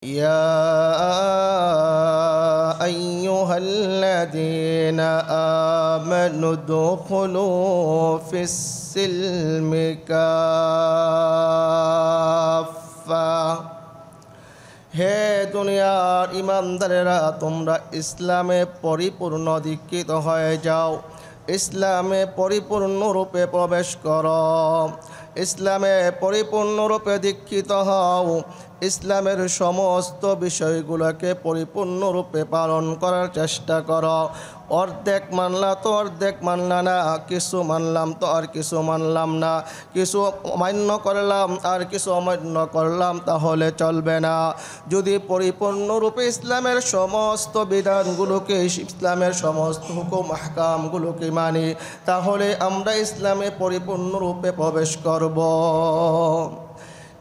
يا أيها الذين آمنوا ادخلوا في السلم كافة হে দুনিয়ার ইমানদারেরা তোমরা ইসলামে পরিপূর্ণ দীক্ষিত হয়ে যাও ইসলামে পরিপূর্ণরূপে প্রবেশ করো ইসলামে পরিপূর্ণরূপে দীক্ষিত হও ইসলামের সমস্ত বিষয়গুলোকে পরিপূর্ণরূপে পালন করার চেষ্টা করো অর্ধেক মানলা তো অর্ধেক মানলা না কিছু মানলাম তো আর কিছু মানলাম না কিছু অমান্য করলাম আর কিছু অমান্য করলাম তাহলে চলবে না যদি পরিপূর্ণরূপে ইসলামের সমস্ত বিধানগুলোকে ইসলামের সমস্ত হুকুম আহকামগুলোকে মানি তাহলে আমরা ইসলামে পরিপূর্ণরূপে প্রবেশ করব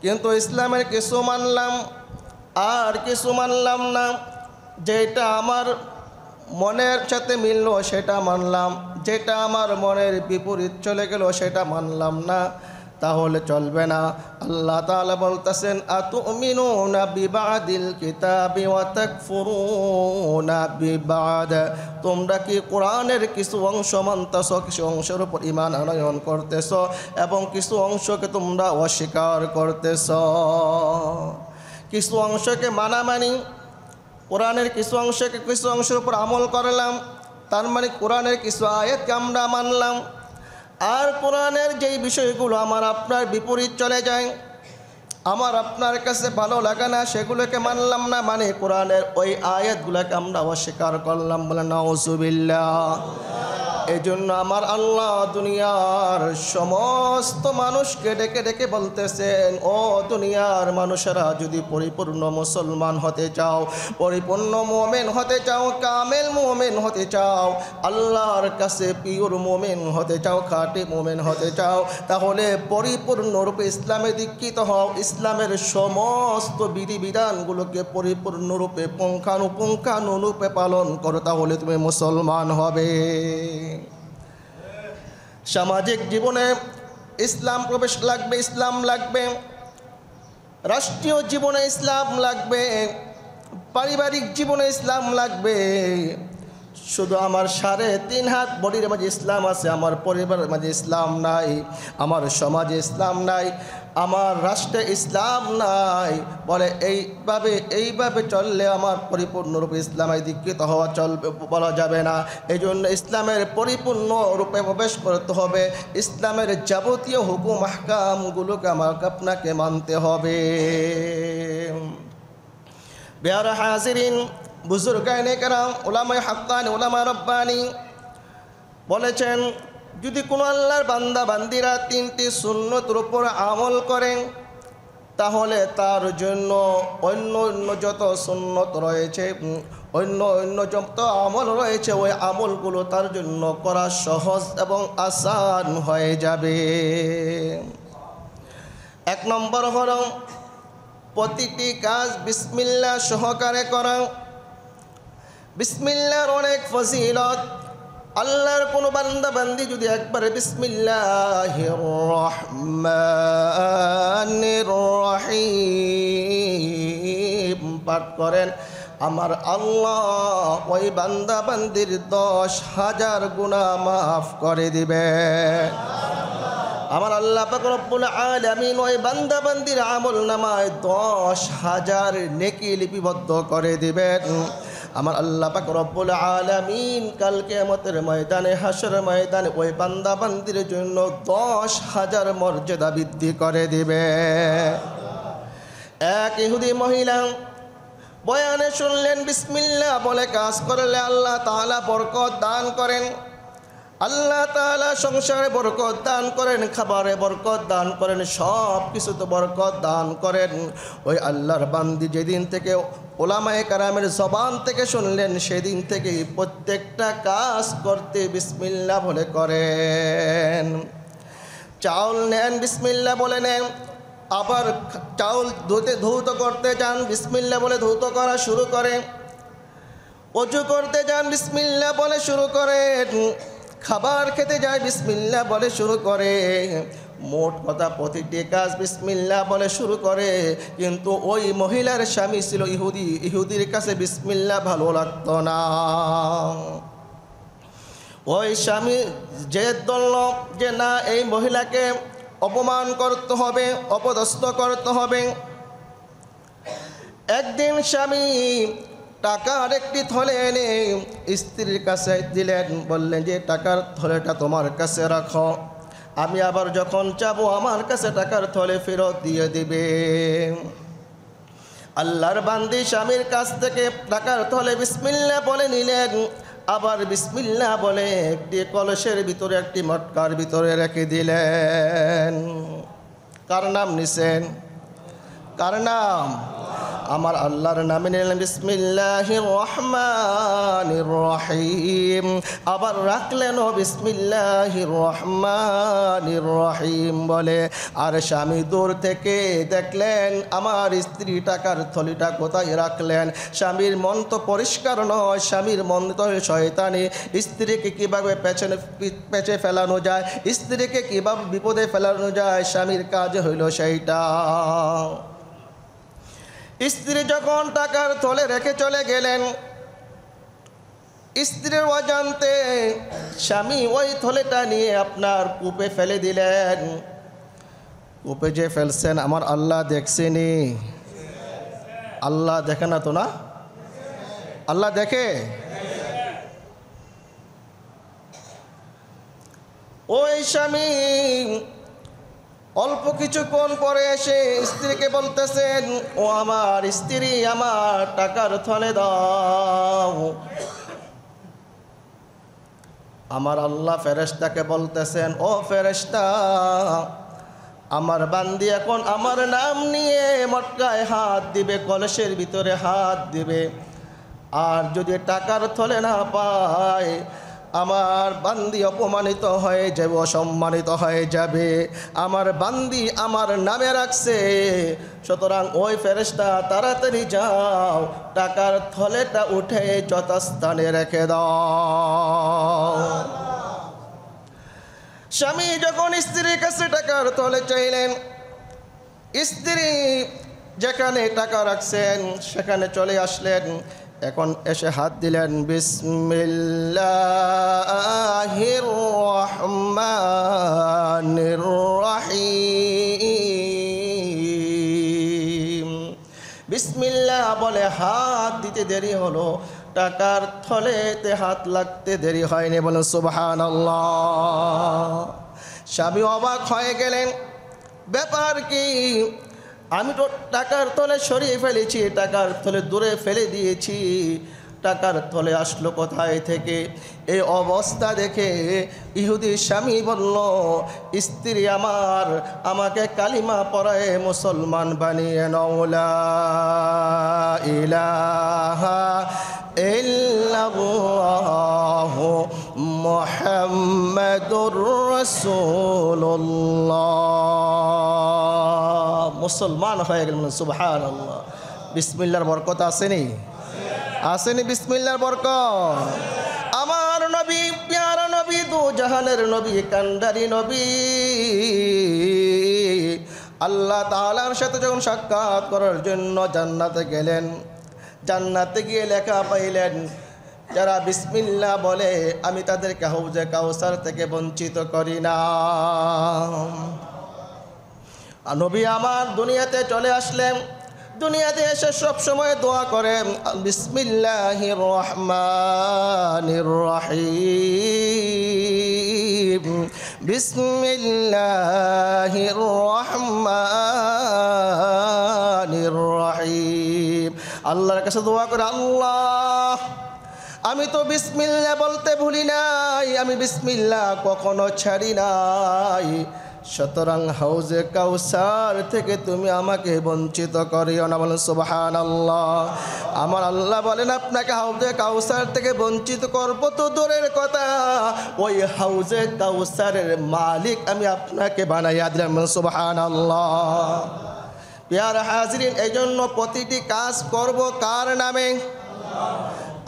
কিন্তু ইসলামের কিছু মানলাম আর কিছু মানলাম না যেটা আমার মনের সাথে মিললো সেটা মানলাম যেটা আমার মনের বিপরীত চলে গেল সেটা মানলাম না তাহলে চলবে না আল্লাহ তাআলা বলতেছেন আতুমিনুনা বিবাদিল কিতাবি ওয়া তাকফুরুনা বিবাদ তোমরা কি কোরআনের কিছু অংশ মানতেছো কিছু অংশের উপর ঈমান আনয়ন করতেছো এবং কিছু অংশকে তোমরা অস্বীকার করতেছো কিছু অংশকে মানামানি কোরআনের কিছু অংশকে কিছু অংশের উপর আমল করলাম তার মানে কোরআনের কিছু আয়াতকে আমরা মানলাম আর কোরআনের যেই বিষয়গুলো আমার আপনার বিপরীত চলে যায় আমার আপনার কাছে ভালো লাগে না সেগুলোকে মানলাম না মানে কোরআনের ওই আয়াতগুলোকে আমরা অস্বীকার করলাম বলে নাউজুবিল্লাহ এই জন্য আমার আল্লাহ দুনিয়ার সমস্ত মানুষকে ডেকে ডেকে বলতেছেন ও দুনিয়ার মানুষেরা যদি পরিপূর্ণ মুসলমান হতে চাও পরিপূর্ণ মুমিন হতে চাও কামেল মুমিন হতে চাও আল্লাহর কাছে পিওর মুমিন হতে চাও খাঁটি মুমিন হতে চাও তাহলে পরিপূর্ণরূপে ইসলামে দীক্ষিত হও ইসলামের সমস্ত বিধিবিধানগুলোকে পরিপূর্ণরূপে পুঙ্খানুপুঙ্খানুরূপে পালন করো তাহলে তুমি মুসলমান হবে সামাজিক জীবনে ইসলাম প্রবেশ লাগবে ইসলাম লাগবে রাষ্ট্রীয় জীবনে ইসলাম লাগবে পারিবারিক জীবনে ইসলাম লাগবে শুধু আমার 3.5 হাত বডির মাঝে ইসলাম আছে আমার পরিবারের মাঝে ইসলাম নাই আমার সমাজে ইসলাম নাই আমার রাষ্ট্রে ইসলাম নাই বলে এইভাবে চললে আমার পরিপূর্ণরূপে ইসলামে দীক্ষিত হওয়া চলবে বলা যাবে না এই জন্য ইসলামের পরিপূর্ণরূপে প্রবেশ করতে হবে ইসলামের যাবতীয় হুকুম আহকামগুলোকে আমাকে আপনাকে মানতে হবে প্যারা হাজিরিন বুজুর্গানে কেরাম উলামায়ে হাক্কানি উলামা রব্বানি বলেছেন যদি কোনো আল্লাহর বান্দা বান্দিরা 3টি সুন্নতের উপর আমল করেন তাহলে তার জন্য অন্য যত সুন্নত রয়েছে অন্য যত আমল রয়েছে ওই আমলগুলো তার জন্য করা সহজ এবং আসান হয়ে যাবে 1 নম্বর হলো প্রতিটি কাজ বিসমিল্লাহ সহকারে করা বিসমিল্লাহর অনেক ফজিলত আল্লাহর কোনো বান্দা বান্দি যদি একবার বিসমিল্লাহির রহমানির রহিম পাঠ করেন আমার আল্লাহ ওই বান্দা বান্দির 10,000 গুনাহ মাফ করে দিবেন আমার আল্লাহ পাক রব্বুল আলামিন ওই বান্দা বান্দির আমল নামায় 10,000 নেকি লিপিবদ্ধ করে দিবেন আমার আল্লাহ পাক রব্বুল আলামিন কাল কিয়ামতের ময়দানে হাসরের ময়দানে ওই বান্দা বান্দির জন্য 10,000 মর্যাদা বৃদ্ধি করে দিবে এক ইহুদি মহিলা বয়ানে শুনলেন বিসমিল্লাহ বলে কাজ করলে আল্লাহ তাআলা বরকত দান করেন আল্লাহ তাআলা সংসারে বরকত দান করেন খাবারে বরকত দান করেন সব কিছুতে বরকত দান করেন ওই আল্লাহর বান্দি যেদিন থেকে উলামায়ে কেরামের জবান থেকে শুনলেন সেদিন থেকে প্রত্যেকটা কাজ করতে বিসমিল্লাহ বলে করেন চাউল নেন বিসমিল্লাহ বলে নেন আবার চাউল ধৌত করতে যান বিসমিল্লাহ বলে ধৌত করা শুরু করেন ওযু করতে যান বিসমিল্লাহ বলে শুরু করেন খাবার খেতে যায় বিসমিল্লাহ বলে শুরু করে মোট কথা প্রতিটি কাজ বিসমিল্লাহ বলে শুরু করে, কিন্তু ওই মহিলার স্বামী ছিল ইহুদি। ইহুদির কাছে বিসমিল্লাহ ভালো লাগতো না। ওই স্বামী জেদ ধরল যে না, এই মহিলাকে অপমান করতে হবে, অপদস্থ করতে হবে। একদিন স্বামী টাকার একটি থলে এনে স্ত্রীর কাছে দিলেন, বললেন যে টাকার থলেটা তোমার কাছে রাখো, আমি আবার যখন যাবো আমার কাছে টাকার থলে ফেরত দিয়ে দিবে। আল্লাহর বান্দি স্বামীর কাছ থেকে টাকার থলে বিসমিল্লাহ বলে নিলেন, আবার বিসমিল্লাহ বলে একটি কলসের ভিতরে, একটি মটকার ভিতরে রেখে দিলেন। কার নাম নিছেন? কার নাম? আমার আল্লাহর নামে নিলেন বিসমিল্লাহির রহমানির রহিম। আবার রাখলেন বিসমিল্লাহির রহমানির রহিম বলে। আর স্বামী দূর থেকে দেখলেন আমার স্ত্রী টাকার থলিটা কোথায় রাখলেন। স্বামীর মন তো পরিষ্কার নয়, স্বামীর মন তো শয়তানি। স্ত্রীকে কীভাবে পেঁচে ফেলানো যায়, স্ত্রীকে কীভাবে বিপদে ফেলানো যায়, স্বামীর কাজ হইল সেইটা। স্ত্রী যখন টাকার থলে রেখে চলে গেলেন, স্ত্রীর অজান্তে স্বামী ওই থলেটা নিয়ে আপনার কূপে ফেলে দিলেন। কূপে যে ফেলছেন আমার আল্লাহ দেখছেনি? আল্লাহ দেখে না তো? না, আল্লাহ দেখে। ওই স্বামী অল্প কিছুক্ষণ পরে এসে স্ত্রীকে বলতেছেন, ও আমার স্ত্রী, আমার টাকার থলে দাও। আমার আল্লাহ ফেরেশতাকে বলতেছেন, ও ফেরেশতা, আমার বান্দি এখন আমার নাম নিয়ে মটকায় হাত দিবে, কলসের ভিতরে হাত দিবে, আর যদি টাকার থলে না পায় আমার বান্দি অপমানিত হয়ে যাবে, অসম্মানিত হয়ে যাবে। আমার বান্দি আমার নামে রাখছে, সুতরাং ওই ফেরেশতা তাড়াতাড়ি যাও, টাকার থলেটা উঠে যথাস্থানে রেখে দাও। স্বামী যখন স্ত্রীর কাছে টাকার থলে চাইলেন, স্ত্রী যেখানে টাকা রাখছেন সেখানে চলে আসলেন। এখন এসে হাত দিলেন বিসমিল্লাহির রহমানির রহিম। বিসমিল্লাহ বলে হাত দিতে দেরি হলো, টাকার থলেতে হাত লাগতে দেরি হয়নি। বলেন সুবহানাল্লাহ। স্বামী অবাক হয়ে গেলেন, ব্যাপার কি? আমি তো টাকার থলে সরিয়ে ফেলেছি, টাকার থলে দূরে ফেলে দিয়েছি, টাকার থলে আসলো কোথায় থেকে? এই অবস্থা দেখে ইহুদি স্বামী বলল, স্ত্রী আমার আমাকে কালিমা পড়ায় মুসলমান বানিয়ে নাও, লা ইলাহা ইল্লাল্লাহু মুহাম্মাদুর রাসূলুল্লাহ। মুসলমান হয়ে গেলেন। সুবহানাল্লাহ। বিসমিল্লাহর বরকত আসেনি? আসেনি বিসমিল্লাহর বরকত? আমার নবী, প্যারা নবী, দু জাহানের নবী, কান্ডারি নবী, আল্লাহ তাআলার সাথে যখন সাক্ষাৎ করার জন্য জান্নাতে গেলেন, জান্নাতে গিয়ে লেখা পাইলেন, যারা বিসমিল্লাহ বলে আমি তাদেরকে হাউজে কাউসার থেকে বঞ্চিত করি না। নবী আমার দুনিয়াতে চলে আসলেন, দুনিয়াতে এসে সব সময় দোয়া করেন, বিসমিল্লাহির রহমানির রহিম, বিসমিল্লাহির রহমানির রহিম। আল্লাহর কাছে দোয়া করে, আল্লাহ আমি তো বিসমিল্লাহ বলতে ভুলি নাই, আমি বিসমিল্লাহ কখনো ছাড়ি নাই, সুতরাং হাউজে কাউসার থেকে তুমি আমাকে বঞ্চিত করিও না। বলেন সুবহানাল্লাহ। আমার আল্লাহ বলেন, আপনাকে হাউজে কাউসার থেকে বঞ্চিত করব তো দূরের কথা, ওই হাউজে কাউসারের মালিক আমি আপনাকে বানাইয়া দিলাম। সুবহানাল্লাহ। প্যারা হাজরিন, এই জন্য প্রতিটি কাজ করব কার নামে?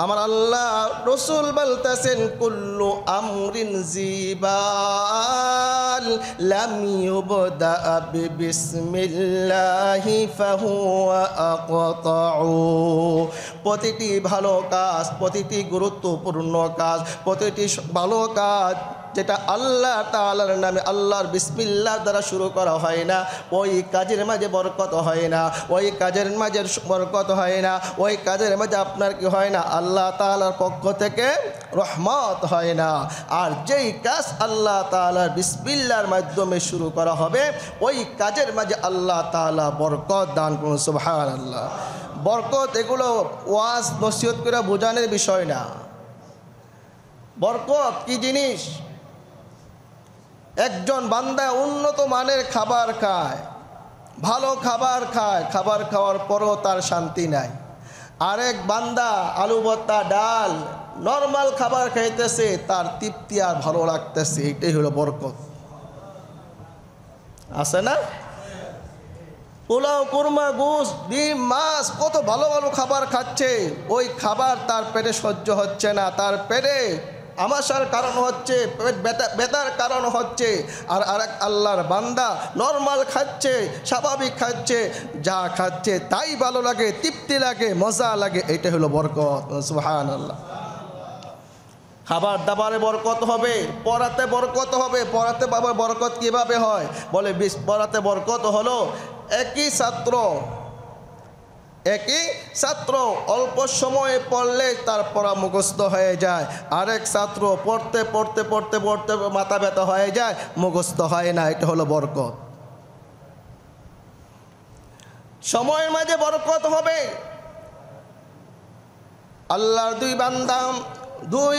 আমার আল্লাহ রসুল বলতেছেন কুল্লু আমরিন জিবাল লাম ইউবদা বিসমিল্লাহি ফাহুয়া আকতাউ। প্রতিটি ভালো কাজ, প্রতিটি গুরুত্বপূর্ণ কাজ, প্রতিটি ভালো কাজ যেটা আল্লাহ তাআলার নামে আল্লাহর বিসমিল্লাহ দ্বারা শুরু করা হয় না, ওই কাজের মাঝে বরকত হয় না, ওই কাজের মাঝে বরকত হয় না, ওই কাজের মাঝে আপনার কি হয় না, আল্লাহ তাআলার পক্ষ থেকে রহমত হয় না। আর যেই কাজ আল্লাহ তাআলার বিসমিল্লাহর মাধ্যমে শুরু করা হবে, ওই কাজের মাঝে আল্লাহ তাআলা বরকত দান করুন। সুবহানাল্লাহ। বরকত এগুলো ওয়াজ নসিহত করে বোঝানোর বিষয় না। বরকত কি জিনিস? একজন বান্দা উন্নত মানের খাবার খায়, ভালো খাবার খায়, খাবার খাওয়ার পরও তার শান্তি নাই। আরেক বান্দা আলু ভর্তা, ডাল, নর্মাল খাবার খাইতেছে, তার তৃপ্তি আর ভালো লাগতেছে। এটাই হলো বরকত। আছে না? পোলাও, কুরমা, গোশত, ডিম, মাছ, কত ভালো ভালো খাবার খাচ্ছে, ওই খাবার তার পেটে সহ্য হচ্ছে না, তার পেটে আমাশার কারণ হচ্ছে, পেট ব্যথার কারণ হচ্ছে। আর আরেক আল্লাহর বান্দা নর্মাল খাচ্ছে, স্বাভাবিক খাচ্ছে, যা খাচ্ছে তাই ভালো লাগে, তৃপ্তি লাগে, মজা লাগে। এটা হলো বরকত। সুবহানাল্লাহ। খাবার দাবারে বরকত হবে, পড়াতে বরকত হবে। পড়াতে বাবা বরকত কিভাবে হয়? বলে পড়াতে বরকত হলো একই ছাত্র অল্প সময়ে পড়লে তার পড়া মুখস্থ হয়ে যায়। আরেক ছাত্র পড়তে পড়তে পড়তে পড়তে মাথা ব্যথা হয়ে যায়, মুখস্থ হয় না। এটা হলো বরকত। সময়ের মাঝে বরকত হবে। আল্লাহর দুই বান্দা, দুই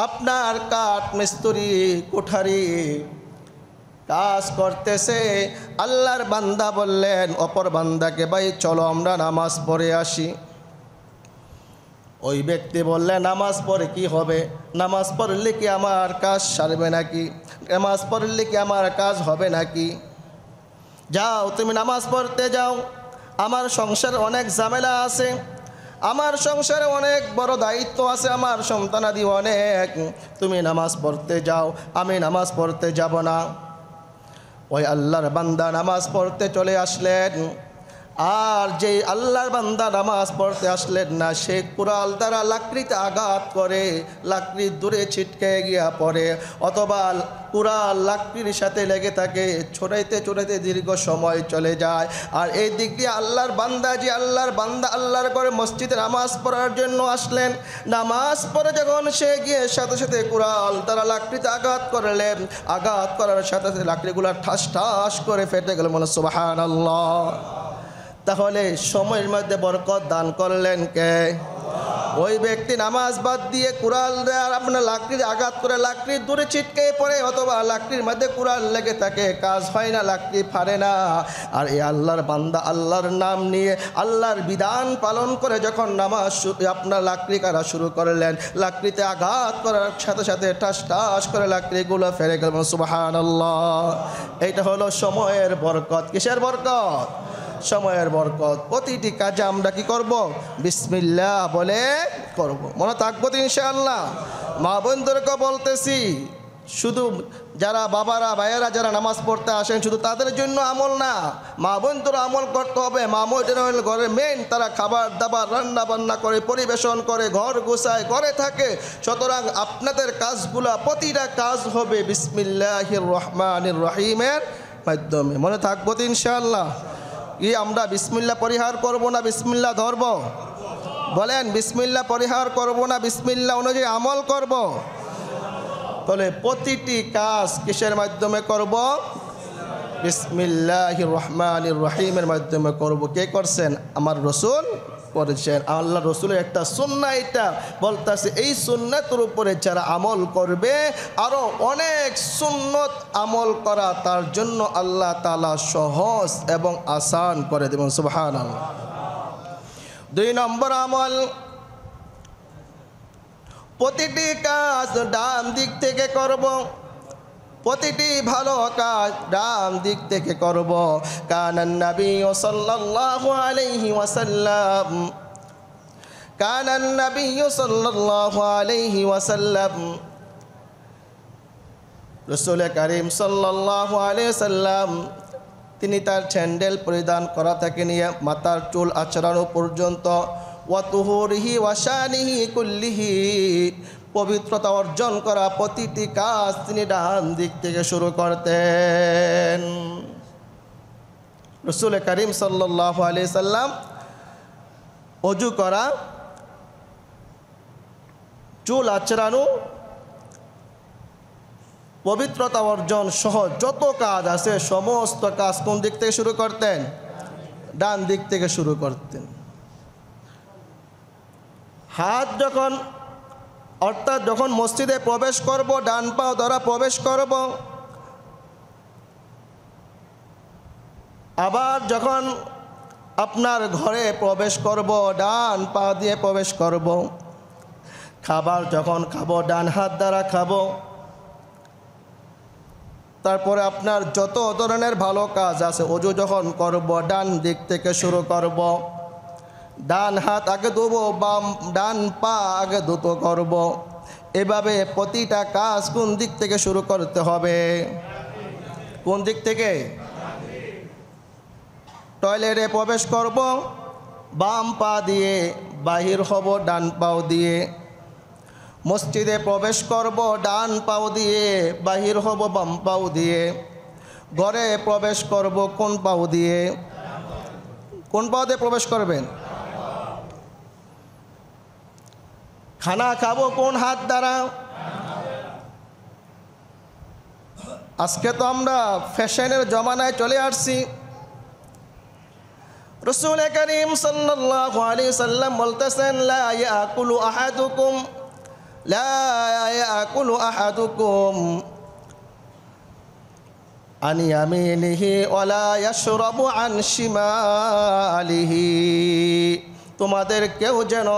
আপনার কাঠ মিস্ত্রি, কোঠারি কাজ করতেছে। আল্লাহর বান্দা বললেন অপর বান্দাকে, ভাই চলো আমরা নামাজ পড়ে আসি। ওই ব্যক্তি বললেন, নামাজ পড়ে কি হবে? নামাজ পড়লে কি আমার কাজ সারবে নাকি? নামাজ পড়লে কি আমার কাজ হবে নাকি? যাও তুমি নামাজ পড়তে যাও, আমার সংসারে অনেক ঝামেলা আছে, আমার সংসারে অনেক বড় দায়িত্ব আছে, আমার সন্তানাদি অনেক, তুমি নামাজ পড়তে যাও, আমি নামাজ পড়তে যাব না। ওই আল্লাহর বান্দা নামাজ পড়তে চলে আসলেন। আর যে আল্লাহর বান্দা নামাজ পড়তে আসলেন না, সে কুড়াল দ্বারা লাকড়িতে আঘাত করে, লাকড়ি দূরে ছিটকে গিয়া পড়ে, অথবা কুড়াল লাকড়ির সাথে লেগে থাকে, ছড়াইতে ছড়াইতে দীর্ঘ সময় চলে যায়। আর এই দিক দিয়ে আল্লাহর বান্দা, যে আল্লাহর বান্দা আল্লাহর করে মসজিদে নামাজ পড়ার জন্য আসলেন, নামাজ পড়ে যখন সে গিয়ে সাথে সাথে কুড়াল দ্বারা লাকড়িতে আঘাত করলেন, আঘাত করার সাথে সাথে লাকড়িগুলো ঠাস ঠাস করে ফেটে গেল। মনে সুবহানাল্লাহ। তাহলে সময়ের মধ্যে বরকত দান করলেন কে? ওই ব্যক্তি নামাজ বাদ দিয়ে কুড়াল দেয়, আপনার লাকড়ির আঘাত করে লাকড়ির দূরে ছিটকে পড়ে, অথবা লাকড়ির মধ্যে কুড়াল লেগে থাকে, কাজ হয় না, লাকড়ি ফাড়ে না। আর এই আল্লাহর বান্দা আল্লাহর নাম নিয়ে আল্লাহর বিধান পালন করে যখন নামাজ আপনার লাকড়ি কাটা শুরু করলেন, লাকড়িতে আঘাত করার সাথে সাথে ঠাস ঠাস করে লাকড়িগুলো ফেরে গেল। সুবহানাল্লাহ। এইটা হলো সময়ের বরকত। কিসের বরকত? সময়ের বরকত। প্রতিটি কাজে আমরা কি করব? বিসমিল্লাহ বলে করব। মনে থাকবো তো ইনশাআল্লাহ। মা বোনদেরকে বলতেছি, শুধু যারা বাবারা ভাইয়েরা যারা নামাজ পড়তে আসেন শুধু তাদের জন্য আমল না, মা বোনদেরও আমল করতে হবে। মা বোনদের ঘরের মেইন, তারা খাবার দাবার রান্না বান্না করে, পরিবেশন করে, ঘর গোছায়, ঘরে থাকে। সুতরাং আপনাদের কাজগুলা প্রতিটা কাজ হবে বিসমিল্লাহির রহমানির রহিমের মাধ্যমে। মনে থাকবো তো ইনশাআল্লাহ। কি আমরা বিসমিল্লাহ পরিহার করব না বিসমিল্লাহ ধরব? বলেন, বিসমিল্লাহ পরিহার করব না বিসমিল্লাহ অনুযায়ী আমল করব? তাহলে প্রতিটি কাজ কিসের মাধ্যমে করব? বিসমিল্লাহির রহমানির রহিমের মাধ্যমে করব। কে করছেন? আমার রাসূল করেছেন। আল্লাহ রসুলের একটা সুন্নাহ, এটা বলতেছে এই সুন্নাতের উপরে যারা আমল করবে, আরও অনেক সুন্নত আমল করা তার জন্য আল্লাহ তাআলা সহজ এবং আসান করে দেবেন। সুবহানাল্লাহ। 2 নম্বর আমল, প্রতিটি কাজ ডান দিক থেকে করব, প্রতিটি ভালো কাজ ডান দিক থেকে করব। কানান নবী সাল্লাল্লাহু আলাইহি ওয়াসাল্লাম কানান নাবিয়্যু সাল্লাল্লাহু আলাইহি ওয়াসাল্লাম, রাসূল কারীম সাল্লাল্লাহু আলাইহি ওয়াসাল্লাম তিনি তার স্যান্ডেল পরিধান করা থেকে নিয়ে মাথার চুল আঁচড়ানো পর্যন্ত ওয়া তুহুরিহি ওয়া শানিহি কুল্লিহি, পবিত্রতা অর্জন করা প্রতিটি কাজ তিনি ডান দিক থেকে শুরু করতেন। রাসূল কারীম সাল্লাল্লাহু আলাইহি সাল্লাম ওযু করা, চুল আঁচড়ানো, পবিত্রতা অর্জন সহ যত কাজ আছে সমস্ত কাজ কোন দিক থেকে শুরু করতেন? ডান দিক থেকে শুরু করতেন। হাত যখন, অর্থাৎ যখন মসজিদে প্রবেশ করব ডান পা দ্বারা প্রবেশ করব, আবার যখন আপনার ঘরে প্রবেশ করব ডান পা দিয়ে প্রবেশ করব, খাবার যখন খাবো ডান হাত দ্বারা খাবো, তারপরে আপনার যত ধরনের ভালো কাজ আছে ওযু যখন করব ডান দিক থেকে শুরু করব, ডান হাত আগে ধোবো, ডান পা আগে ধুতো করব। এভাবে প্রতিটা কাজ কোন দিক থেকে শুরু করতে হবে? কোন দিক থেকে? টয়লেটে প্রবেশ করব বাম পা দিয়ে, বাহির হব ডান পাও দিয়ে। মসজিদে প্রবেশ করব ডান পাও দিয়ে, বাহির হব বাম পাও দিয়ে। ঘরে প্রবেশ করব কোন পাও দিয়ে? কোন পাও দিয়ে প্রবেশ করবেন? খানা খাবো কোন হাত দ্বারা? আজকে তো আমরা ফ্যাশনের জমানায় চলে আসছি। রাসূল কারীম সাল্লাল্লাহু আলাইহি সাল্লাম বলতেছেন, লা ইয়াকুলু আহাদুকুম আন ইয়ামিনিহি ওয়ালা ইয়াশরাবু আন শিমালিহি, তোমাদের কেউ যেন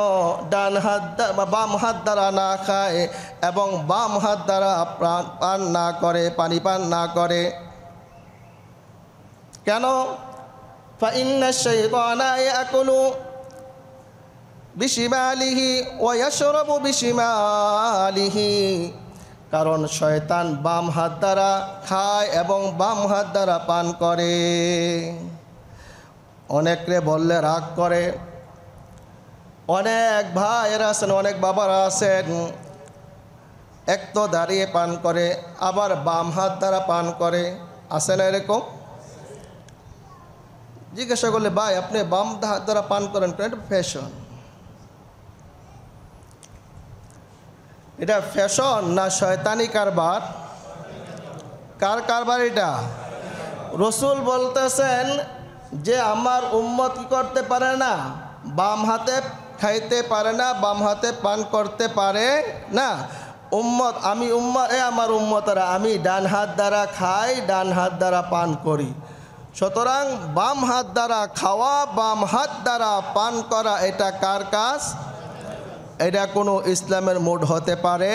ডান হাত বাম হাত দ্বারা না খায় এবং বাম হাত দ্বারা পান না করে, পানি পান না করে। কেন? ফাইন্না শাইতানা ইয়াকুলু বিশিমালিহি ওয়া ইয়াশরাবু বিশিমালিহি, কারণ শয়তান বাম হাত দ্বারা খায় এবং বাম হাত দ্বারা পান করে। অনেকরে বললে রাগ করে, অনেক ভাইয়েরা আছেন, অনেক বাবারা আছেন, এক তো দাঁড়িয়ে পান করে আবার বাম হাত দ্বারা পান করে। আছে না এরকম? জিজ্ঞাসা করলে, ভাই আপনি বাম হাত দ্বারা পান করেন, এটা ফ্যাশন। এটা ফ্যাশন না শয়তানি কারবার? কার কারবার এটা? রাসূল বলতেছেন যে আমার উম্মত কি করতে পারে না? বাম হাতে খাইতে পারে না, বাম হাতে পান করতে পারে না। উম্মত, আমি উম্মত, আমার উম্মতরা, আমি ডান হাত দ্বারা খাই, ডান হাত দ্বারা পান করি। সুতরাং বাম হাত দ্বারা খাওয়া, বাম হাত দ্বারা পান করা, এটা কার কাজ? এটা কোনো ইসলামের মোড হতে পারে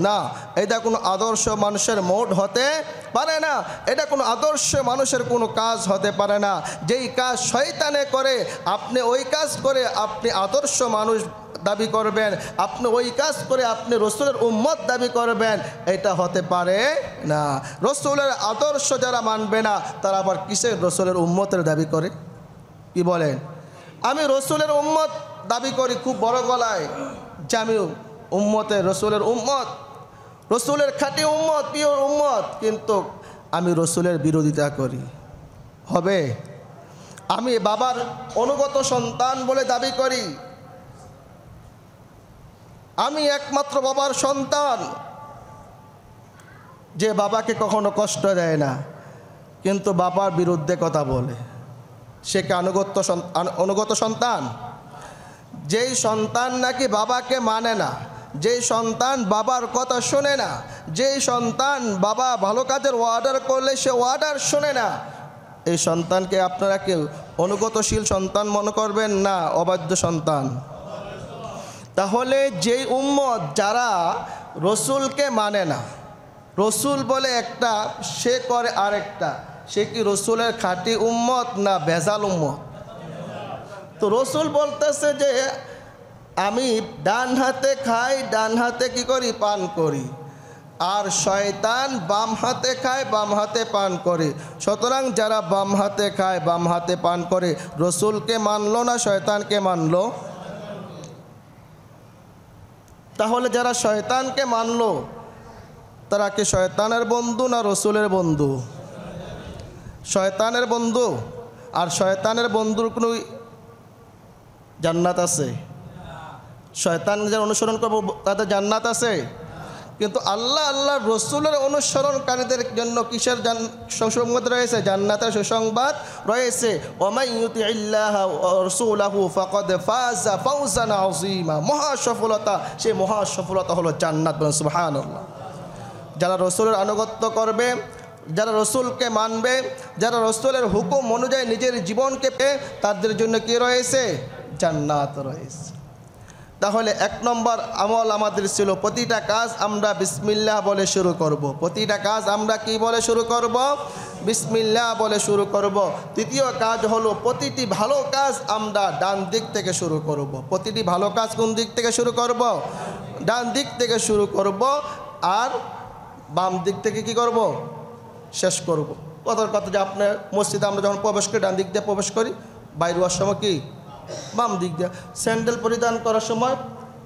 না। এটা কোনো আদর্শ মানুষের মোড হতে পারে না। এটা কোনো আদর্শ মানুষের কোনো কাজ হতে পারে না। যেই কাজ শয়তানে করে, আপনি ওই কাজ করে আপনি আদর্শ মানুষ দাবি করবেন, আপনি ওই কাজ করে আপনি রসুলের উম্মত দাবি করবেন, এটা হতে পারে না। রসুলের আদর্শ যারা মানবে না তারা আবার কিসের রসুলের উম্মতের দাবি করে? কি বলেন? আমি রসুলের উম্মত দাবি করি খুব বড় গলায় যে আমি উম্মতের, রসুলের উম্মত, রসুলের খাঁটি উম্মত, পিওর উম্মত, কিন্তু আমি রসুলের বিরোধিতা করি। হবে? আমি বাবার অনুগত সন্তান বলে দাবি করি, আমি একমাত্র বাবার সন্তান, যে বাবাকে কখনো কষ্ট দেয় না, কিন্তু বাবার বিরুদ্ধে কথা বলে, সে কি অনুগত সন্তান? যেই সন্তান নাকি বাবাকে মানে না, যেই সন্তান বাবার কথা শোনে না, যেই সন্তান বাবা ভালো কাজের অর্ডার করলে সে অর্ডার শোনে না, এই সন্তানকে আপনারা কেউ অনুগতশীল সন্তান মনে করবেন না অবাধ্য সন্তান? তাহলে যেই উম্মত যারা রসুলকে মানে না, রসুল বলে একটা, সে করে আরেকটা, সে কি রসুলের খাঁটি উম্মত না ভেজাল উম্মত? তো রসুল বলতেছে যে আমি ডান হাতে খাই, ডান হাতে কি করি? পান করি। আর শয়তান বাম হাতে খায়, বাম হাতে পান করে। সুতরাং যারা বাম হাতে খায়, বাম হাতে পান করে, রসুলকে মানলো না শয়তানকে মানলো? তাহলে যারা শয়তানকে মানলো তারা কি শয়তানের বন্ধু না রসুলের বন্ধু? শয়তানের বন্ধু। আর শয়তানের বন্ধুর কোনো জান্নাত আছে? শয়তান যারা অনুসরণ করবো তাদের জান্নাত আছে? কিন্তু আল্লাহর রসুলের অনুসরণকারীদের জন্য কিসের সুসংবাদ রয়েছে? জান্নাতের সুসংবাদ রয়েছে। ওয়ামান ইউতিইল্লাহা ওয়া রাসূলাহু ফাকাদ ফাযা ফাওজান আযীমা। মহা সফলতা, সেই মহা সফলতা হলো জান্নাত। বলেন সুবহানাল্লাহ। যারা রসুলের আনুগত্য করবে, যারা রসুলকে মানবে, যারা রসুলের হুকুম অনুযায়ী নিজের জীবনকে পেয়ে, তাদের জন্য কি রয়েছে? জান্নাত রয়েছে। তাহলে 1 নম্বর আমল আমাদের ছিল প্রতিটা কাজ আমরা বিসমিল্লাহ বলে শুরু করব। প্রতিটা কাজ আমরা কি বলে শুরু করব? বিসমিল্লাহ বলে শুরু করব। দ্বিতীয় কাজ হলো প্রতিটি ভালো কাজ আমরা ডান দিক থেকে শুরু করব। প্রতিটি ভালো কাজ কোন দিক থেকে শুরু করব? ডান দিক থেকে শুরু করব। আর বাম দিক থেকে কি করব? শেষ করব। কথার কথা যে আপনার মসজিদে আমরা যখন প্রবেশ করি ডান দিক দিয়ে প্রবেশ করি, বাইরে হওয়ার সময় কি বাম দিক দিয়ে। স্যান্ডেল পরিধান করার সময়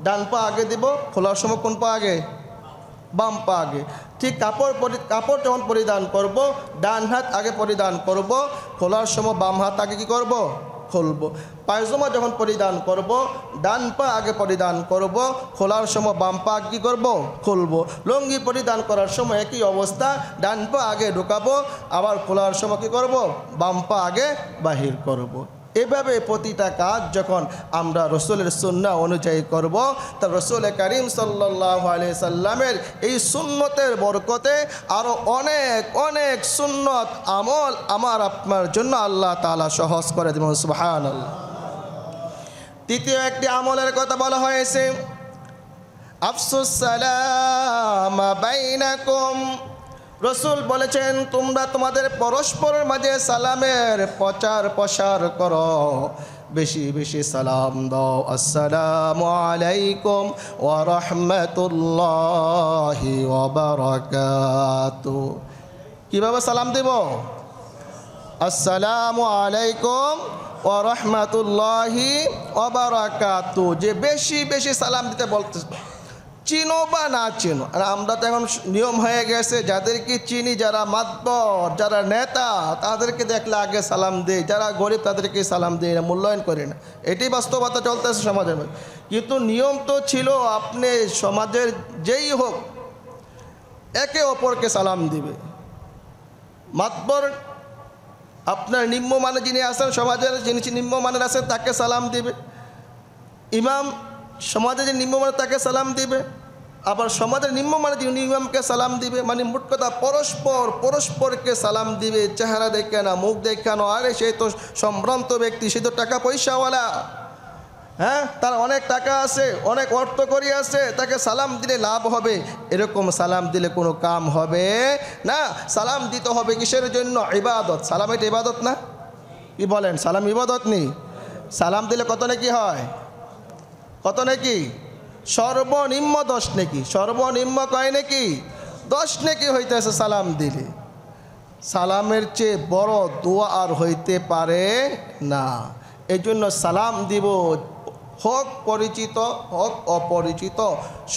ডান পা আগে দিব, খোলার সময় কোন পা আগে? বাম পা আগে। ঠিক কাপড় যখন পরিধান করব ডান হাত আগে পরিধান করব, খোলার সময় বাম হাত আগে কি করব? খুলব। পায়জামা যখন পরিধান করব ডান পা আগে পরিধান করব, খোলার সময় বাম পা কি করব? খুলব। লুঙ্গি পরিধান করার সময় একই অবস্থা, ডান পা আগে ঢুকাবো, আবার খোলার সময় কি করব? বাম পা আগে বাহির করব। এভাবে প্রতিটা কাজ যখন আমরা রসুলের সুন্নাহ অনুযায়ী করব, তা রসুল করিম সাল্লাল্লাহু আলাইহি সাল্লামের এই সুন্নতের বরকতে আরও অনেক অনেক সুন্নত আমল আমার আপনার জন্য আল্লাহ তাআলা সহজ করে দেবেন। সুবহানাল্লাহ। তৃতীয় একটি আমলের কথা বলা হয়েছে, আফসুস সালাম বাইনাকুম। রসুল বলেছেন তোমরা তোমাদের পরস্পরের মাঝে সালামের প্রচার প্রসার করো, বেশি বেশি সালাম দাও। আসসালামু আলাইকুম ওয়া রাহমাতুল্লাহি ওয়া বারাকাতুহু। কিভাবে সালাম দেব? আসসালামু আলাইকুম ওয়া রাহমাতুল্লাহি ওয়া বারাকাতুহু। যে বেশি বেশি সালাম দিতে বলতে, চিনো বা না চিনো। আর আমরা তো এখন নিয়ম হয়ে গেছে যাদেরকে চিনি, যারা মাতবর, যারা নেতা, তাদেরকে দেখলে আগে সালাম দেয়, যারা গরিব তাদেরকে সালাম দেয় না, মূল্যায়ন করে না। এটাই বাস্তবতা চলতেছে সমাজের মধ্যে। কিন্তু নিয়ম তো ছিল আপনি সমাজের যেই হোক একে অপরকে সালাম দিবে। মাতবর আপনার নিম্নমানে যিনি আছেন, সমাজের যিনি নিম্নমানের আছেন তাকে সালাম দিবে। ইমাম সমাজে যে নিম্নমানের তাকে সালাম দিবে, আবার সমাজের নিম্নমানের যিনি ইমামকে সালাম দিবে। মানে মোট কথা পরস্পরকে সালাম দিবে, চেহারা দেখে না, মুখ দেখে না। আরে সেই তো সম্ভ্রান্ত ব্যক্তি, সে তো টাকা পয়সাওয়ালা, হ্যাঁ, তার অনেক টাকা আছে, অনেক অর্থ করি আছে, তাকে সালাম দিলে লাভ হবে, এরকম সালাম দিলে কোনো কাম হবে না। সালাম দিতে হবে কিসের জন্য? ইবাদত। সালাম এটা ইবাদত না? কি বলেন? সালাম ইবাদত নেই? সালাম দিলে কত নাকি হয়? কত নাকি? সর্বনিম্ন 10 নাকি। সর্বনিম্ন কয় নাকি? 10 নাকি হইতেছে সালাম দিলে। সালামের চেয়ে বড় দোয়া আর হইতে পারে না। এই জন্য সালাম দিব, হোক পরিচিত হোক অপরিচিত,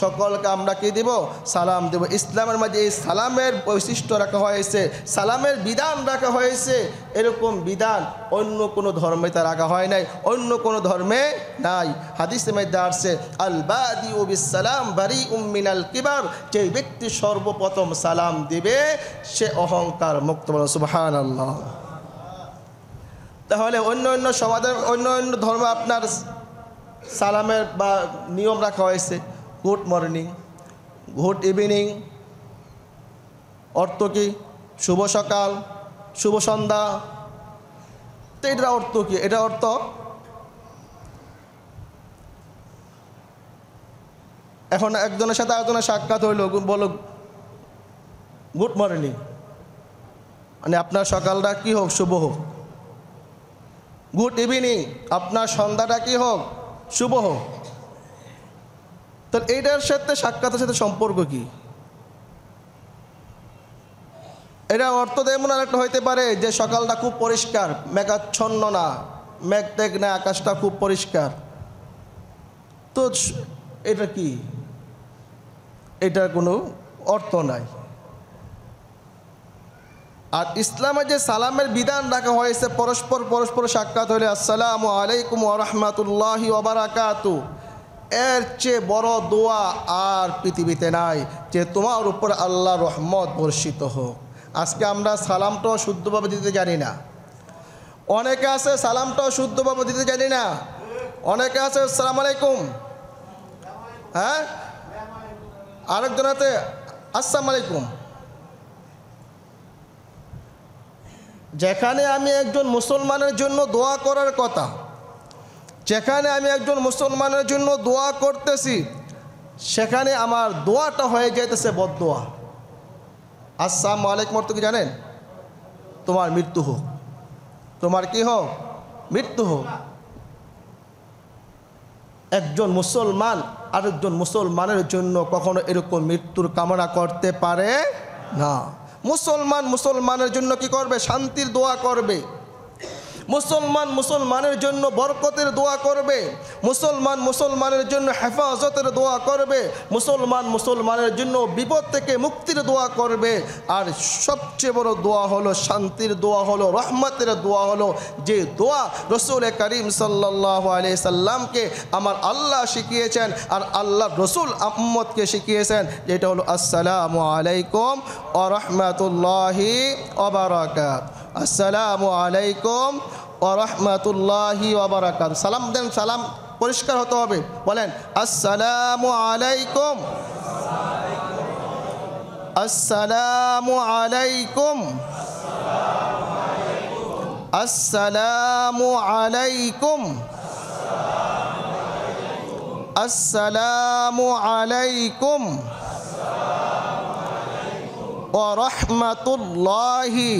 সকলকে আমরা কি দিব? সালাম দেব। ইসলামের মাঝে এই সালামের বৈশিষ্ট্য রাখা হয়েছে, সালামের বিধান রাখা হয়েছে। এরকম বিধান অন্য কোনো ধর্মে তা রাখা হয় নাই, অন্য কোনো ধর্মে নাই। হাদিসে মধ্যে আসছে আল বাদিউ বিসসালাম বারিউম মিনাল কিবার। যে ব্যক্তি সর্বপ্রথম সালাম দিবে সে অহংকার মুক্ত। বলেন সুবহানাল্লাহ। তাহলে অন্য অন্য সমাজের অন্য অন্য ধর্ম আপনার সালামের বা নিয়ম রাখা হয়েছে গুড মর্নিং, গুড ইভিনিং, অর্থ কি? শুভ সকাল, শুভ সন্ধ্যা। তো এটার অর্থ কি? এটা অর্থ এখন একজনের সাথে আরেকজনের সাক্ষাৎ হইল, বলো গুড মর্নিং, মানে আপনার সকালটা কি হোক? শুভ হোক। গুড ইভিনিং, আপনার সন্ধ্যাটা কি হোক? শুভ হোক। তাহলে এইটার সাথে সাক্ষাতের সাথে সম্পর্ক কি? এটা অর্থ এমন আরেকটা হইতে পারে যে সকালটা খুব পরিষ্কার, মেঘাচ্ছন্ন না, মেঘ টেঘ না, আকাশটা খুব পরিষ্কার। তো এটা কি? এটার কোনো অর্থ নাই। আর ইসলামে যে সালামের বিধান রাখা হয়েছে, পরস্পর পরস্পর সাক্ষাৎ হলে আসসালামু আলাইকুম ওয়া রাহমাতুল্লাহি ওয়া বারাকাতুহু, এর চেয়ে বড় দোয়া আর পৃথিবীতে নাই যে তোমার উপর আল্লাহর রহমত বর্ষিত হোক। আজকে আমরা সালামটাও শুদ্ধভাবে দিতে জানি না। অনেকে আছে সালামটাও শুদ্ধভাবে দিতে জানি না। অনেকে আছে আসসালামু আলাইকুম, হ্যাঁ, আরেকজন আছে আসসালামু আলাইকুম। যেখানে আমি একজন মুসলমানের জন্য দোয়া করার কথা, যেখানে আমি একজন মুসলমানের জন্য দোয়া করতেছি, সেখানে আমার দোয়াটা হয়ে যাইতেছে বদদোয়া। আসসালামু আলাইকুম অর্থ কি জানেন? তোমার মৃত্যু হোক, তোমার কি হোক? মৃত্যু হোক। একজন মুসলমান আরেকজন মুসলমানের জন্য কখনো এরকম মৃত্যুর কামনা করতে পারে না। মুসলমান মুসলমানের জন্য কি করবে? শান্তির দোয়া করবে। মুসলমান মুসলমানের জন্য বরকতের দোয়া করবে। মুসলমান মুসলমানের জন্য হেফাজতের দোয়া করবে। মুসলমান মুসলমানের জন্য বিপদ থেকে মুক্তির দোয়া করবে। আর সবচেয়ে বড় দোয়া হলো শান্তির দোয়া, হলো রহমতের দোয়া, হলো যে দোয়া রসুল করিম সাল্লাল্লাহু আলাইহি সাল্লামকে আমার আল্লাহ শিখিয়েছেন আর আল্লাহ রসুল উম্মতকে শিখিয়েছেন, যেটা হলো আসসালামু আলাইকুম ওয়া রাহমাতুল্লাহি ওয়া বারাকাতুহু। আসসালামু আলাইকুম ওয়া রাহমাতুল্লাহি ওয়া বারাকাতুহু। সালাম দেন, সালাম পরিষ্কার হতে হবে। বলেন আসসালামু আলাইকুম, আসসালামু আলাইকুম, আসসালামু আলাইকুম, আসসালামু আলাইকুম ওয়া রাহমাতুল্লাহি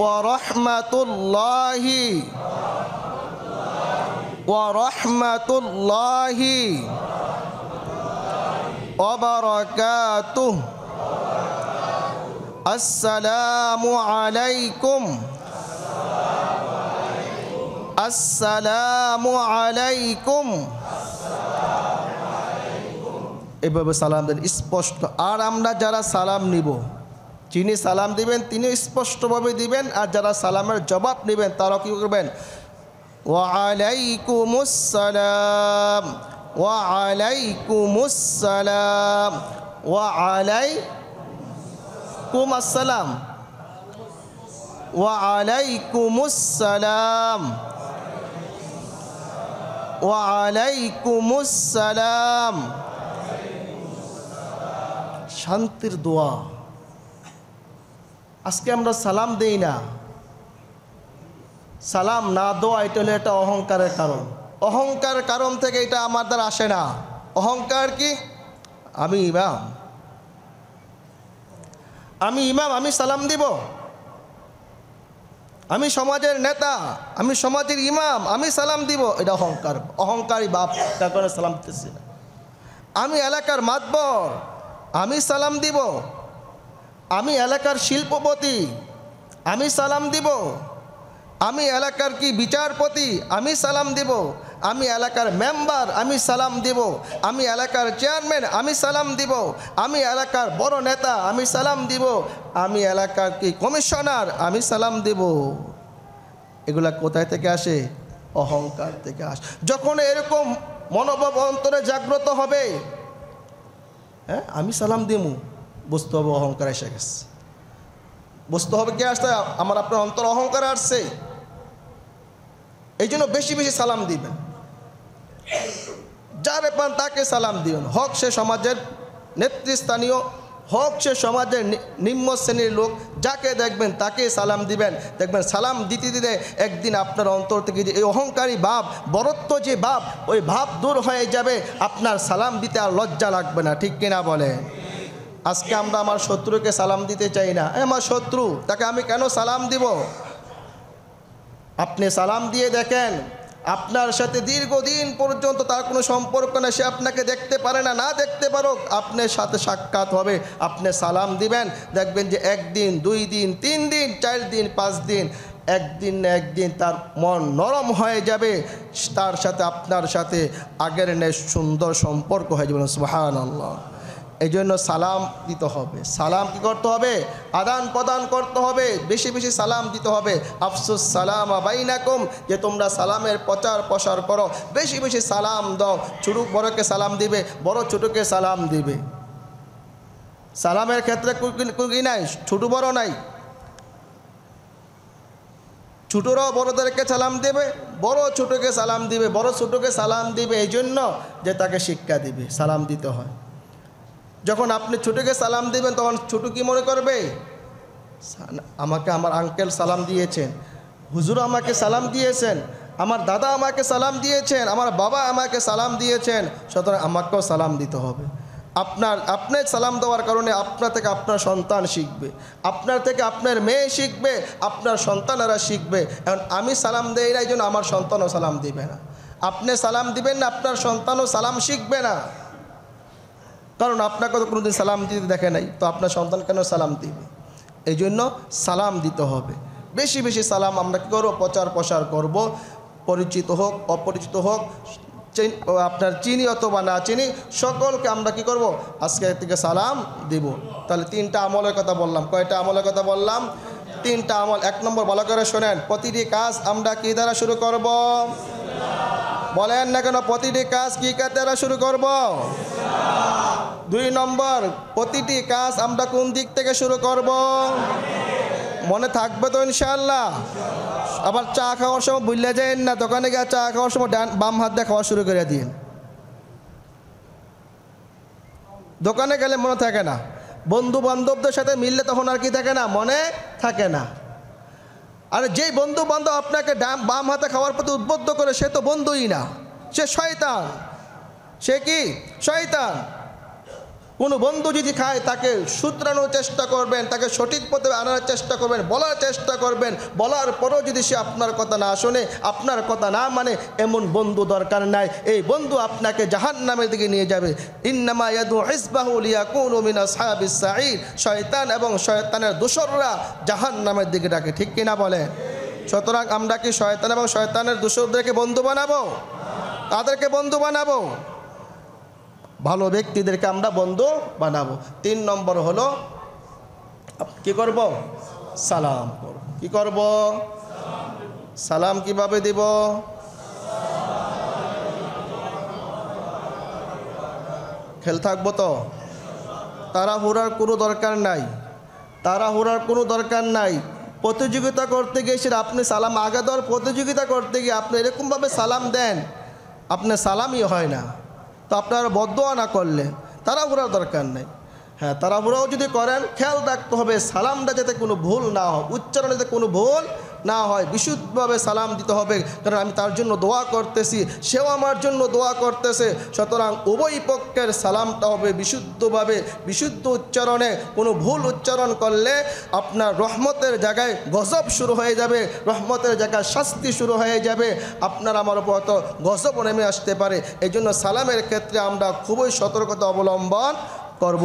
ওয়া রাহমাতুল্লাহি ওয়া রাহমাতুল্লাহি ওয়া বারাকাতুহু। আসসালামু আলাইকুম, আসসালামু আলাইকুম। এভাবে সালাম দেন স্পষ্ট। আর আমরা যারা সালাম নিব, যিনি সালাম দিবেন তিনি স্পষ্টভাবে দিবেন, আর যারা সালামের জবাব নেবেন তারা কী করবেন? ওয়া আলাইকুমুস সালাম, ওয়া আলাইকুমুস সালাম, ওয়া আলাইকুম আসসালাম, ওয়া আলাইকুমুস সালাম, ওয়া আলাইকুমুস সালাম। শান্তির দোয়া। আজকে আমরা সালাম দেই না। সালাম না দেওয়া এটা হলো একটা অহংকারের কারণ। অহংকারের কারণ থেকে এটা আমার দ্বারা আসে না। অহংকার কি? আমি ইমাম, আমি ইমাম, আমি সালাম দিব। আমি সমাজের নেতা, আমি সমাজের ইমাম, আমি সালাম দিব। এটা অহংকার। অহংকারী বাপ, তার কারণে সালাম দিতেছি না। আমি এলাকার মাতবর, আমি সালাম দিব। আমি এলাকার শিল্পপতি, আমি সালাম দিব। আমি এলাকার কি বিচারপতি, আমি সালাম দিব। আমি এলাকার মেম্বার, আমি সালাম দিব। আমি এলাকার চেয়ারম্যান, আমি সালাম দিব। আমি এলাকার বড় নেতা, আমি সালাম দিব। আমি এলাকার কি কমিশনার, আমি সালাম দিব। এগুলা কোথায় থেকে আসে? অহংকার থেকে আসে। যখন এরকম মনোভাব অন্তরে জাগ্রত হবে, হ্যাঁ আমি সালাম দিব, বুঝতে হবে অহংকার এসে গেছে। বুঝতে হবে কে আসছে? আমার আপনার অন্তর অহংকার আসছে। এই জন্য বেশি বেশি সালাম দিবেন। যারে পান তাকে সালাম দিবেন, হোক সে সমাজের নেতৃস্থানীয়, হোক সে সমাজের নিম্ন শ্রেণীর লোক, যাকে দেখবেন তাকে সালাম দিবেন। দেখবেন সালাম দিতে দিতে একদিন আপনার অন্তর থেকে যে এই অহংকারী ভাব, বরত্ব যে ভাব, ওই ভাব দূর হয়ে যাবে। আপনার সালাম দিতে আর লজ্জা লাগবে না। ঠিক কিনা বলে? আজকে আমরা আমার শত্রুকে সালাম দিতে চাই না। আমার শত্রু, তাকে আমি কেন সালাম দিব? আপনি সালাম দিয়ে দেখেন, আপনার সাথে দীর্ঘদিন পর্যন্ত তার কোনো সম্পর্ক না, সে আপনাকে দেখতে পারে না, না দেখতে পারুক, আপনার সাথে সাক্ষাৎ হবে, আপনি সালাম দিবেন, দেখবেন যে 1 দিন 2 দিন 3 দিন 4 দিন 5 দিন, একদিন না একদিন তার মন নরম হয়ে যাবে, তার সাথে আপনার সাথে আগের ন্যায় সুন্দর সম্পর্ক হয়ে যাবে। সুবহানাল্লাহ। এই জন্য সালাম দিতে হবে। সালাম কি করতে হবে? আদান প্রদান করতে হবে, বেশি বেশি সালাম দিতে হবে। আফসুস সালামা বাইনাকুম, যে তোমরা সালামের প্রচার প্রসার করো, বেশি বেশি সালাম দাও। ছোট বড়কে সালাম দিবে, বড় ছোটকে সালাম দিবে। সালামের ক্ষেত্রে কি নাই, ছোট বড় নাই। ছোটরাও বড়দেরকে সালাম দেবে, বড় ছোটকে সালাম দিবে, বড় ছোটকে সালাম দিবে, এই জন্য যে তাকে শিক্ষা দিবে সালাম দিতে হয়। যখন আপনি ছোটকে সালাম দিবেন তখন ছোট কি মনে করবে? আমাকে আমার আঙ্কেল সালাম দিয়েছেন, হুজুর আমাকে সালাম দিয়েছেন, আমার দাদা আমাকে সালাম দিয়েছেন, আমার বাবা আমাকে সালাম দিয়েছেন, সুতরাং আমাকেও সালাম দিতে হবে। আপনার সালাম দেওয়ার কারণে আপনার থেকে আপনার সন্তান শিখবে, আপনার থেকে আপনার মেয়ে শিখবে, আপনার সন্তানেরা শিখবে। এখন আমি সালাম দেই না, এই জন্য আমার সন্তানও সালাম দিবে না। আপনি সালাম দিবেন না, আপনার সন্তানও সালাম শিখবে না, কারণ আপনাকে তো কোনোদিন সালাম দিতে দেখে নাই, তো আপনার সন্তান কেন সালাম দিবে? এই জন্য সালাম দিতে হবে। বেশি বেশি সালাম আমরা কী করবো? প্রচার প্রসার করব। পরিচিত হোক অপরিচিত হোক, আপনার চিনি অথবা না চিনি, সকলকে আমরা কি করব? আজকে থেকে সালাম দিব। তাহলে 3টা আমলের কথা বললাম। কয়টা আমলের কথা বললাম? 3টা আমল। 1 নম্বর ভালো করে শোনেন, প্রতিটি কাজ আমরা কি দ্বারা শুরু করব? বলেন না কেন, প্রতিটি কাজ কি কাজ দ্বারা শুরু করব? 2 নম্বর, প্রতিটি কাজ আমরা কোন দিক থেকে শুরু করব? মনে থাকবে তো ইনশাআল্লাহ? আবার চা খাওয়ার সময় ভুলে যান না, দোকানে গিয়ে চা খাওয়ার সময় বাম হাত দিয়ে খাওয়া শুরু করে দিন। দোকানে গেলে মনে থাকে না, বন্ধু বান্ধবদের সাথে মিললে তখন আর কি থাকে না, মনে থাকে না। আর যেই বন্ধু বান্ধব আপনাকে বাম হাতে খাওয়ার প্রতি উদ্বুদ্ধ করে, সে তো বন্ধুই না, সে শয়তান। সে কি? শয়তান। কোনো বন্ধু যদি খায় তাকে শুধরানোর চেষ্টা করবেন, তাকে সঠিক পথে আনার চেষ্টা করবেন, বলার চেষ্টা করবেন। বলার পরও যদি সে আপনার কথা না শোনে, আপনার কথা না মানে, এমন বন্ধু দরকার নাই। এই বন্ধু আপনাকে জাহান্নামের দিকে নিয়ে যাবে। ইন্নামা ইয়াদু হিজবাহু লিয়াকুনু মিন আসহাবিস সাঈর। শয়তান এবং শয়তানের দোসররা জাহান্নামের দিকে ডাকে, ঠিক কিনা বলে? সুতরাং আমরা কি শয়তান এবং শয়তানের দোসরদেরকে বন্ধু বানাবো? তাদেরকে বন্ধু বানাবো? ভালো ব্যক্তিদেরকে আমরা বন্ধু বানাবো। 3 নম্বর হলো কি করব? সালাম করব। কি করব? সালাম কিভাবে দিব? খেল থাকবো তো? তাড়াহুড়ার কোনো দরকার নাই, তাড়াহুড়ার কোনো দরকার নাই। প্রতিযোগিতা করতে গিয়ে সেটা আপনি সালাম আগে দেওয়ার প্রতিযোগিতা করতে গিয়ে আপনি এরকমভাবে সালাম দেন, আপনার সালামই হয় না, তো আপনার বদদোয়া না করলে তাড়াহুড়ার দরকার নেই। হ্যাঁ, তাড়াহুড়াও যদি করেন, খেয়াল রাখতে হবে সালামটা যাতে কোনো ভুল না হয়, উচ্চারণে যাতে কোনো ভুল না হয়, বিশুদ্ধভাবে সালাম দিতে হবে। কারণ আমি তার জন্য দোয়া করতেছি, সেও আমার জন্য দোয়া করতেছে। সুতরাং উভয় পক্ষের সালামটা হবে বিশুদ্ধভাবে, বিশুদ্ধ উচ্চারণে। কোনো ভুল উচ্চারণ করলে আপনার রহমতের জায়গায় গজব শুরু হয়ে যাবে, রহমতের জায়গায় শাস্তি শুরু হয়ে যাবে, আপনার আমার উপর তো গজব নেমে আসতে পারে। এই জন্য সালামের ক্ষেত্রে আমরা খুবই সতর্কতা অবলম্বন করব।